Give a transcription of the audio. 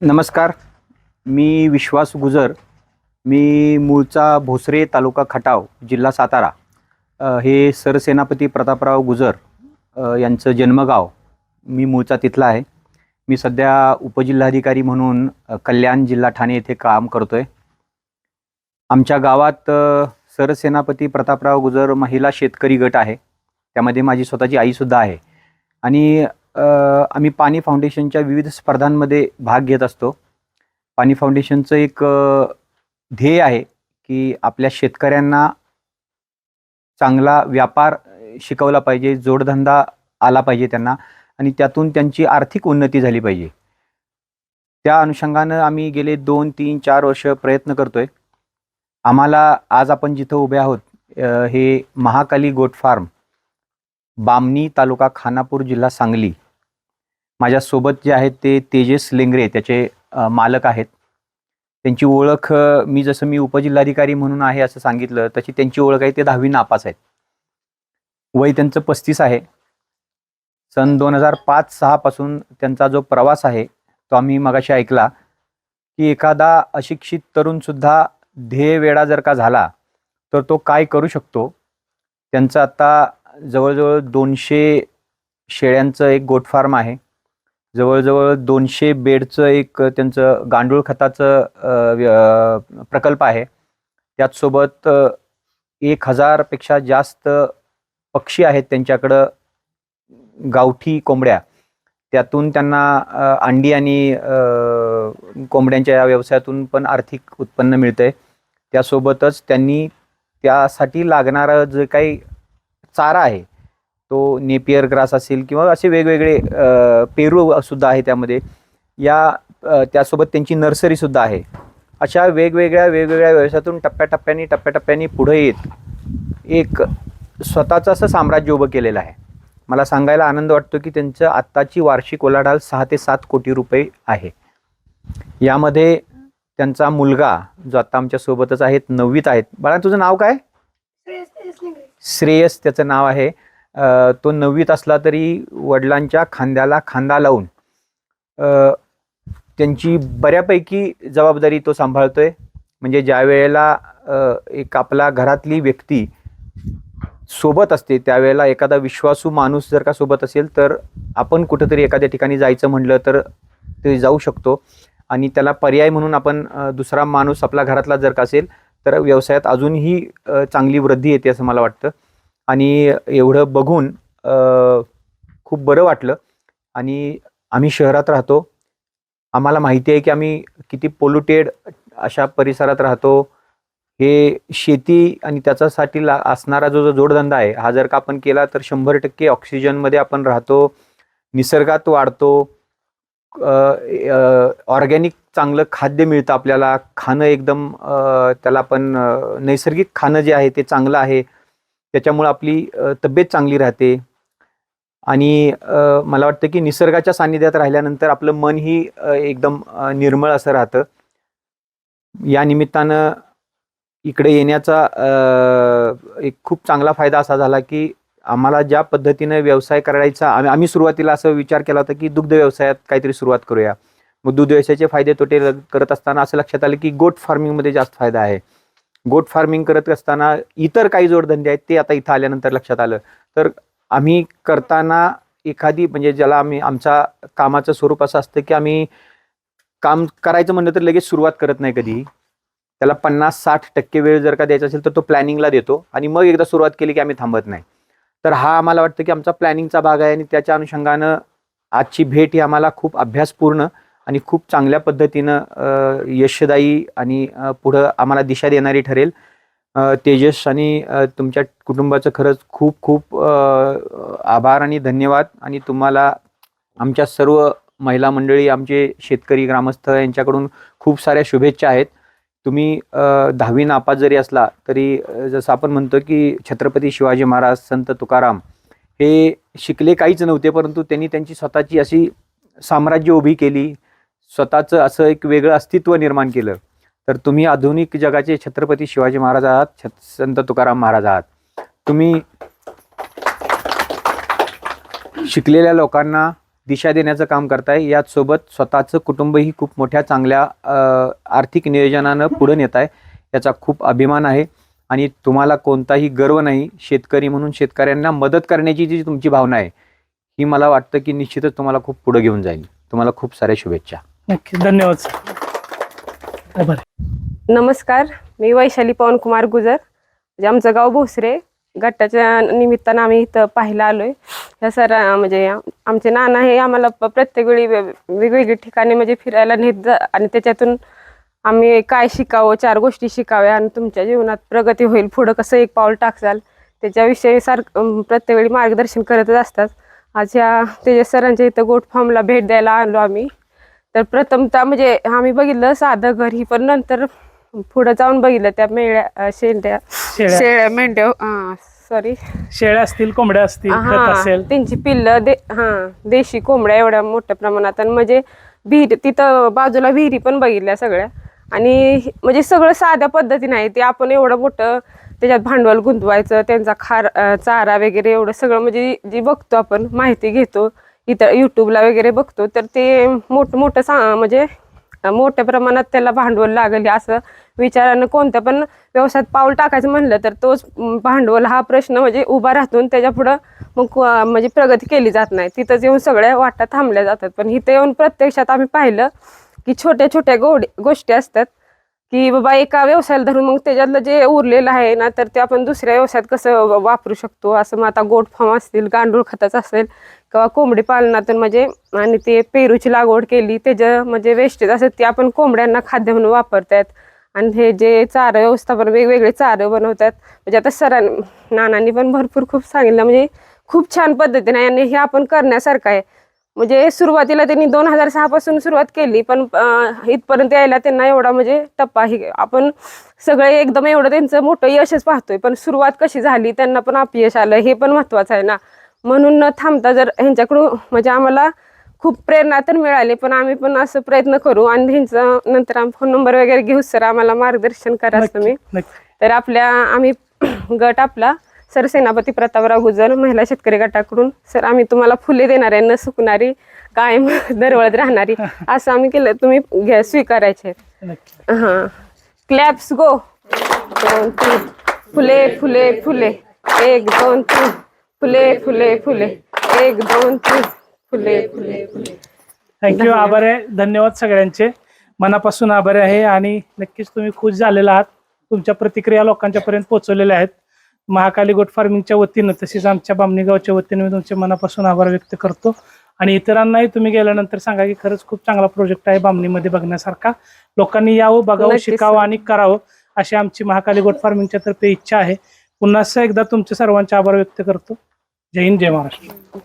नमस्कार. मी विश्वास गुजर. मी मूळचा भोसरे, तालुका खटाव, जिल्हा सातारा. हे सरसेनापती प्रतापराव गुजर यांचं जन्मगाव. मी मूळचा तिथला आहे. मी सध्या उपजिल्हाधिकारी म्हणून कल्याण, जिल्हा ठाणे येथे काम करतोय. आमच्या गावात सरसेनापती प्रतापराव गुजर महिला शेतकरी गट आहे. त्यामध्ये माझी स्वतःची आईसुद्धा आहे. आणि आम्ही पाणी फाउंडेशनच्या विविध स्पर्धांमध्ये भाग घेत असतो. पाणी फाउंडेशनचं एक ध्येय आहे की आपल्या शेतकऱ्यांना चांगला व्यापार शिकवला पाहिजे, जोडधंदा आला पाहिजे त्यांना, आणि त्यातून त्यांची आर्थिक उन्नती झाली पाहिजे. त्या अनुषंगानं आम्ही गेले 2, 3, 4 वर्ष प्रयत्न करतोय. आम्हाला आज आपण जिथं उभे आहोत हे महाकाली गोट फार्म, बामणी, तालुका खानापूर, जिल्हा सांगली. माझ्यासोबत जे आहेत ते तेजस लेंगरे त्याचे मालक आहेत. त्यांची ओळख मी उपजिल्हाधिकारी म्हणून आहे असं सांगितलं, तशी त्यांची ओळख आहे ते 10वी नापास आहेत. वय त्यांचं 35 आहे. सन 2005-06 पासून त्यांचा जो प्रवास आहे तो आम्ही मगाशी ऐकला की एखादा अशिक्षित तरुणसुद्धा ध्येयवेडा जर का झाला तर तो काय करू शकतो. त्यांचं आता जवळजवळ 200 शेळ्यांचं एक गोट फार्म आहे. जवळजवळ 200 बेडचं एक त्यांचं गांडूळ खताचं प्रकल्प आहे. त्याचसोबत 1000 पेक्षा जास्त पक्षी आहेत त्यांच्याकडं, गावठी कोंबड्या. त्यातून त्यांना अंडी आणि कोंबड्यांच्या या व्यवसायातून पण आर्थिक उत्पन्न मिळतंय. त्यासोबतच त्यांनी त्यासाठी लागणारं जे काही चारा आहे तो नेपियर ग्रास असेल किंवा असे वेगवेगळे पेरू सुद्धा आहे त्यामध्ये. त्यासोबत त्यांची नर्सरीसुद्धा आहे. अशा वेगवेगळ्या व्यवसायातून टप्प्याटप्प्याने पुढे येत एक स्वतःचं असं साम्राज्य उभं केलेलं आहे. मला सांगायला आनंद वाटतो की त्यांचं आत्ताची वार्षिक उलाढाल 6 ते 7 कोटी रुपये आहे. यामध्ये त्यांचा मुलगा जो आता आमच्या सोबतच आहेत, 9वीत आहेत. बाळा, तुझं नाव काय? श्रेयस त्याचं नाव आहे. तो 9वीत असला तरी वडिलांच्या खांद्याला खांदा लावून त्यांची बऱ्यापैकी जबाबदारी तो सांभाळतोय. म्हणजे ज्या वेळेला एक आपला घरातली व्यक्ती सोबत असते त्यावेळेला एखादा विश्वासू माणूस जर का सोबत असेल तर आपण कुठंतरी एखाद्या ठिकाणी जायचं म्हटलं तर ते जाऊ शकतो. आणि त्याला पर्याय म्हणून आपण दुसरा माणूस आपला घरातला जर का असेल तर व्यवसायात अजूनही चांगली वृद्धी येते असं मला वाटतं. आणि एवढं बघून खूप बरं वाटलं. आणि आम्ही शहरात राहतो. आम्हाला माहिती आहे की आम्ही किती पोल्युटेड अशा परिसरात राहतो. हे शेती आणि त्याच्यासाठी असणारा जो जोडधंदा आहे हा जर का आपण केला तर 100% ऑक्सिजनमध्ये आपण राहतो, निसर्गात वाढतो, ऑर्गॅनिक चांगलं खाद्य मिळतं आपल्याला. खाणं एकदम त्याला आपण नैसर्गिक खाणं जे आहे ते चांगलं आहे. त्याच्यामुळं आपली तब्येत चांगली राहते. आणि मला वाटतं की निसर्गाच्या सान्निध्यात राहिल्यानंतर आपलं मनही एकदम निर्मळ असं राहतं. या निमित्तानं इकडे येण्याचा एक खूप चांगला फायदा असा झाला की आम्हाला ज्या पद्धतीनं व्यवसाय करायचा, आम्ही सुरुवातीला असं विचार केला होता की दुग्ध व्यवसायात काहीतरी सुरुवात करूया. मग दूध व्यवसायाचे फायदे तोटे करत असताना असं लक्षात आलं की गोट फार्मिंगमध्ये जास्त फायदा आहे. गोट फार्मिंग करत असताना इतर काही जोडधंदे आहेत ते आता इथं आल्यानंतर लक्षात आलं. तर आम्ही करताना एखादी म्हणजे ज्याला आमचा कामाचं स्वरूप असं असतं की आम्ही काम करायचं म्हणलं तर लगेच सुरुवात करत नाही कधी. त्याला 50-60% वेळ जर का द्यायचा असेल तर तो प्लॅनिंगला देतो आणि मग एकदा सुरुवात केली की आम्ही थांबत नाही. तर हा आम्हाला वाटतं की आमचा प्लॅनिंगचा भाग आहे. आणि त्याच्या अनुषंगानं आजची भेट ही आम्हाला खूप अभ्यासपूर्ण आणि खूप चांगल्या पद्धतीनं यशदायी आणि पुढं आम्हाला दिशा देणारी ठरेल. तेजस आणि तुमच्या कुटुंबाचं खरंच खूप खूप आभार आणि धन्यवाद. आणि तुम्हाला आमच्या सर्व महिला मंडळी, आमचे शेतकरी ग्रामस्थ यांच्याकडून खूप साऱ्या शुभेच्छा आहेत. तुम्ही 10वी नापास जरी असला तरी जसं आपण म्हणतो की छत्रपती शिवाजी महाराज, संत तुकाराम हे शिकले काहीच नव्हते, परंतु त्यांनी त्यांची स्वतःची अशी साम्राज्य उभी केली, स्वतःचं असं एक वेगळं अस्तित्व निर्माण केलं. तर तुम्ही आधुनिक जगाचे छत्रपती शिवाजी महाराज आहात, संत तुकाराम महाराज आहात. तुम्ही शिकलेल्या लोकांना दिशा देण्याचं काम करताय. याचसोबत स्वतःचं कुटुंबही खूप मोठ्या चांगल्या आर्थिक नियोजनानं पुढे नेत आहे. याचा खूप अभिमान आहे आणि तुम्हाला कोणताही गर्व नाही. शेतकरी म्हणून शेतकऱ्यांना मदत करण्याची जी तुमची भावना आहे ही मला वाटतं की निश्चितच तुम्हाला खूप पुढे घेऊन जाईल. तुम्हाला खूप साऱ्या शुभेच्छा. नक्की, धन्यवाद सर. नमस्कार, मी वैशाली पवनकुमार गुजर. म्हणजे आमचं गाव भोसरे. गटाच्या निमित्तानं आम्ही इथं पाहायला आलोय. ह्या सर म्हणजे आमचे नाना हे आम्हाला प्रत्येक वेळी वेगवेगळी ठिकाणी म्हणजे फिरायला नेत आणि त्याच्यातून आम्ही काय शिकावं, 4 गोष्टी शिकाव्या आणि तुमच्या जीवनात प्रगती होईल, पुढं कसं एक पाऊल टाकचाल त्याच्याविषयी प्रत्येक वेळी मार्गदर्शन करतच असतात. आज ह्या तेजस सरांच्या इथं गोट फार्मला भेट द्यायला आलो आम्ही. तर प्रथमतः म्हणजे आम्ही बघितलं साधं घर ही, पण नंतर पुढे जाऊन बघितलं त्या शेळ्या असतील, कोंबड्या असतील, खत असेल, त्यांची पिल्लं देशी कोंबड्या एवढ्या मोठ्या प्रमाणात. आणि म्हणजे विहीर तिथं बाजूला विहिरी पण बघितल्या सगळ्या. आणि म्हणजे सगळं साध्या पद्धतीने आहे ते. आपण एवढं मोठं त्याच्यात भांडवल गुंतवायचं, त्यांचा चारा वगैरे एवढं सगळं म्हणजे जी बघतो आपण, माहिती घेतो इथं यूट्यूबला वगैरे बघतो, तर ते मोठं म्हणजे मोठ्या प्रमाणात त्याला भांडवल लागेल असं विचारानं कोणत्या पण व्यवसायात पाऊल टाकायचं म्हणलं तर तोच भांडवल हा प्रश्न म्हणजे उभा राहतो. त्याच्या पुढं मग म्हणजे प्रगती केली जात नाही. तिथंच येऊन सगळ्या वाटा थांबल्या जातात. पण इथं येऊन प्रत्यक्षात आम्ही पाहिलं की छोट्या छोट्या गोष्टी असतात की बाबा एका व्यवसायाला धरून मग त्याच्यातलं जे उरलेलं आहे ना, तर ते आपण दुसऱ्या व्यवसायात कसं वापरू शकतो. असं मग आता गोट फार्म असतील, गांडूळ खताचं असेल किंवा कोंबडी पालनातून म्हणजे आणि ते पेरूची लागवड केली, त्याचं म्हणजे वेस्टेज असतात ते आपण कोंबड्यांना खाद्य म्हणून वापरतात. आणि हे जे चारा व्यवस्थापन वेगवेगळे चारे बनवतात. म्हणजे आता नानांनी पण भरपूर खूप सांगितलं, म्हणजे खूप छान पद्धतीने आणि हे आपण करण्यासारखं आहे. म्हणजे सुरुवातीला त्यांनी 2006 पासून सुरुवात केली, पण इथपर्यंत यायला त्यांना एवढा म्हणजे टप्पा आपण सगळे एकदम एवढं त्यांचं मोठं यशच पाहतोय. पण सुरुवात कशी झाली, त्यांना पण अपयश आलं, हे पण महत्वाचं आहे ना. म्हणून न थांबता जर ह्यांच्याकडून म्हणजे आम्हाला खूप प्रेरणा तर मिळाली, पण आम्ही पण असं प्रयत्न करू आणि ह्यांचं नंतर आम्ही फोन नंबर वगैरे घेऊ. सर आम्हाला मार्गदर्शन करा तुम्ही. तर आम्ही गट आपला सरसेनापती प्रतापराव गुजर महिला शेतकरी गटाकडून सर आम्ही तुम्हाला फुले देणार आहे, न सुकणारी, कायम दरवळत राहणारी, असं आम्ही केलं. तुम्ही स्वीकारायचे. हां, क्लॅप्स गो. 2 3 फुले फुले फुले, 1 2 3 फुले फुले फुले, 1 2 3 फुले फुले फुले. थँक्यू, आभार आहे. धन्यवाद सगळ्यांचे, मनापासून आभार आहे. आणि नक्कीच तुम्ही खुश झालेला आहात. तुमच्या प्रतिक्रिया लोकांच्या पर्यंत पोहोचवलेल्या आहेत. महाकाली गोट फार्मिंगच्या वतीनं तसेच आमच्या बामणी गावच्या वतीनं मी तुमचे मनापासून आभार व्यक्त करतो. आणि इतरांनाही तुम्ही गेल्यानंतर सांगा की खरंच खूप चांगला प्रोजेक्ट आहे बामणीमध्ये बघण्यासारखा. लोकांनी यावं, बघावं, शिकावं आणि करावं अशी आमची महाकाली गोट फार्मिंगच्या तर्फे इच्छा आहे. पुन्हा एकदा तुमचे सर्वांचे आभार व्यक्त करतो. जय हिंद, जय महाराष्ट्र.